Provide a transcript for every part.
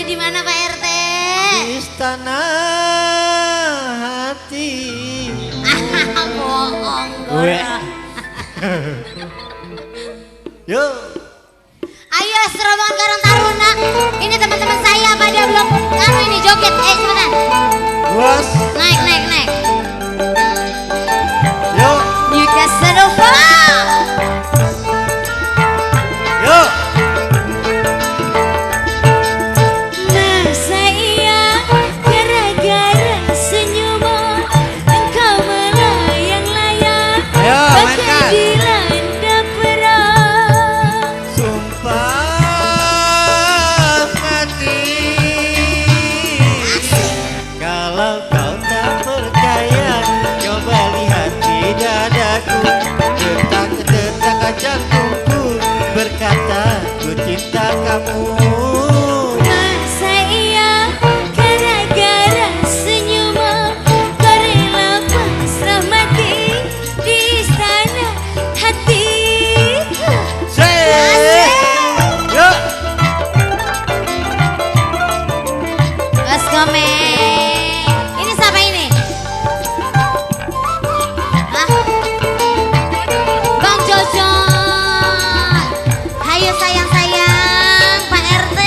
di mana Pak RT? Di istana hati. Bohong. Gue. Yuk. Ayo serombongan Karang Taruna. Ini teman-teman saya pada belum kamu ini joget. Sebentar. Bos. Naik. Yuk. Newcastle Nova. Yuk. Masa iya gara-gara senyummu engkau melayang-layang bagai dilanda perang. Sumpah mati kalau kau tak percaya, coba lihat di dadaku, detak-detak jantungku berkata ku cinta kamu. Masa iya gara-gara senyummu kau rela pasrah mati di istana hatiku. Yuk. Mas Komeng, ini siapa ini? Hah? Bang Jojo. Hayo sayang-sayang Pak RT.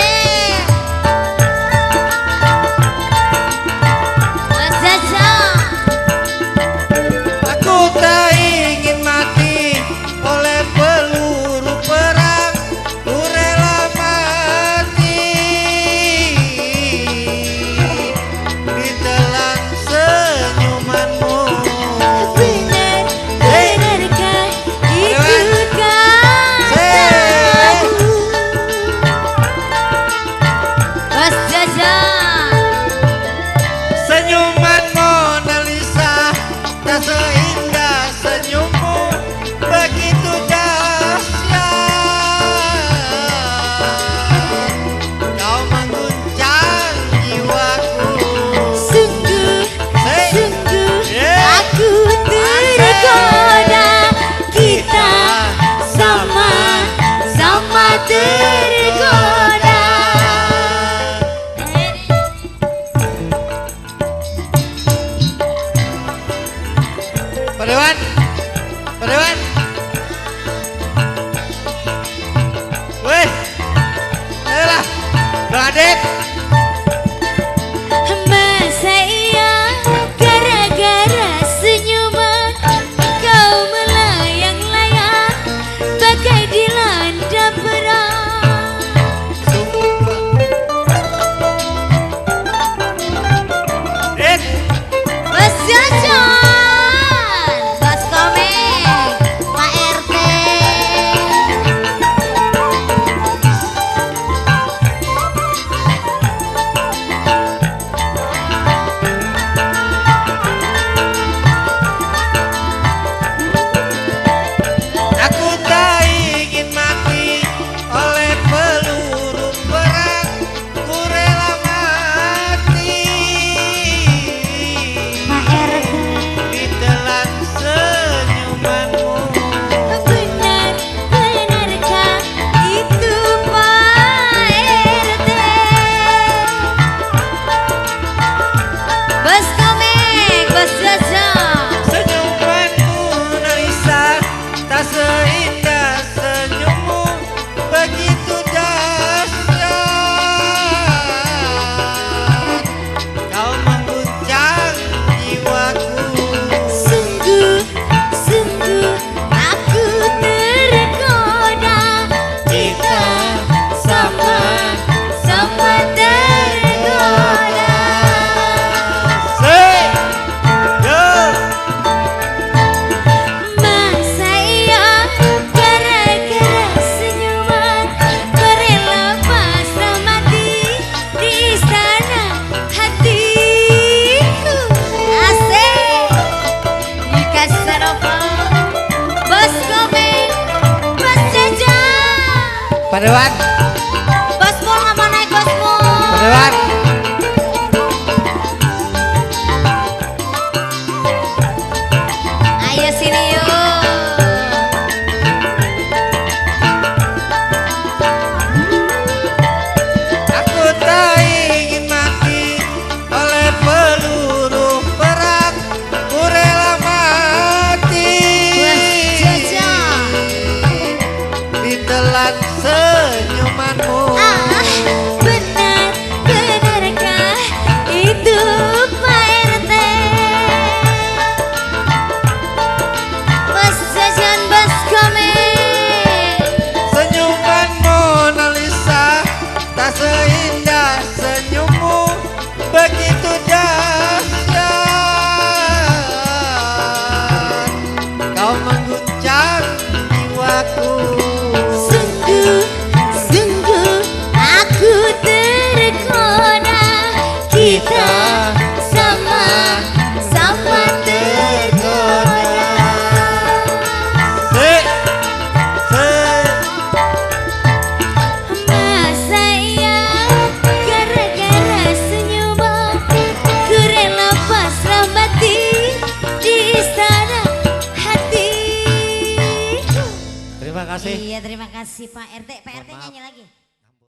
Mas Jojo. Aku tak ingin mati oleh peluru perang, ku rela mati ditelan senyumanmu. Benarkah itu kataku? Mas Jojo. Senyuman Mona Lisa tak seindah senyummu, begitu dahsyat kau mengguncang jiwaku. Sungguh Yeah. aku tergoda, kita sama-sama tergoda. Pak Dewan, weh, ayolah, Bang Adit. Masa iya gara-gara senyuman kau melayang-layang bagai dilanda perang. Dit, Mas Jajan, Mas Komeng, Pak RT. aku tak ingin mati oleh peluru perang, ku rela mati Pak RT. ditelan senyumanmu. Benarkah itu Pak RT? Bos Komeng, Bos Jojo. Senyumanmu Nalisa tak seindah senyummu, begitu dahsyat kau mengguncang jiwaku. Sungguh aku tergoda, kita sama-sama tergoda. Say, yo. Masa iya gara-gara senyuman kau rela pasrah mati di istana hatiku. Asik. Newcastle Nova. Bos Komeng, Bos Jajan. Pak Dewan, Bos Mul nggak mau naik Bos Mul. Pak Dewan. Ayo sini yuk. Aku tak tak seindah senyummu begitu dahsyat. Kau mengguncang jiwaku. Sungguh, sungguh aku tergoda. Kita sama-sama tergoda. Mas sayang, gara-gara senyummu ku rela pasrah mati di istana hati. Terima kasih. Iya, terima kasih Pak RT. Pak RT nyanyi lagi.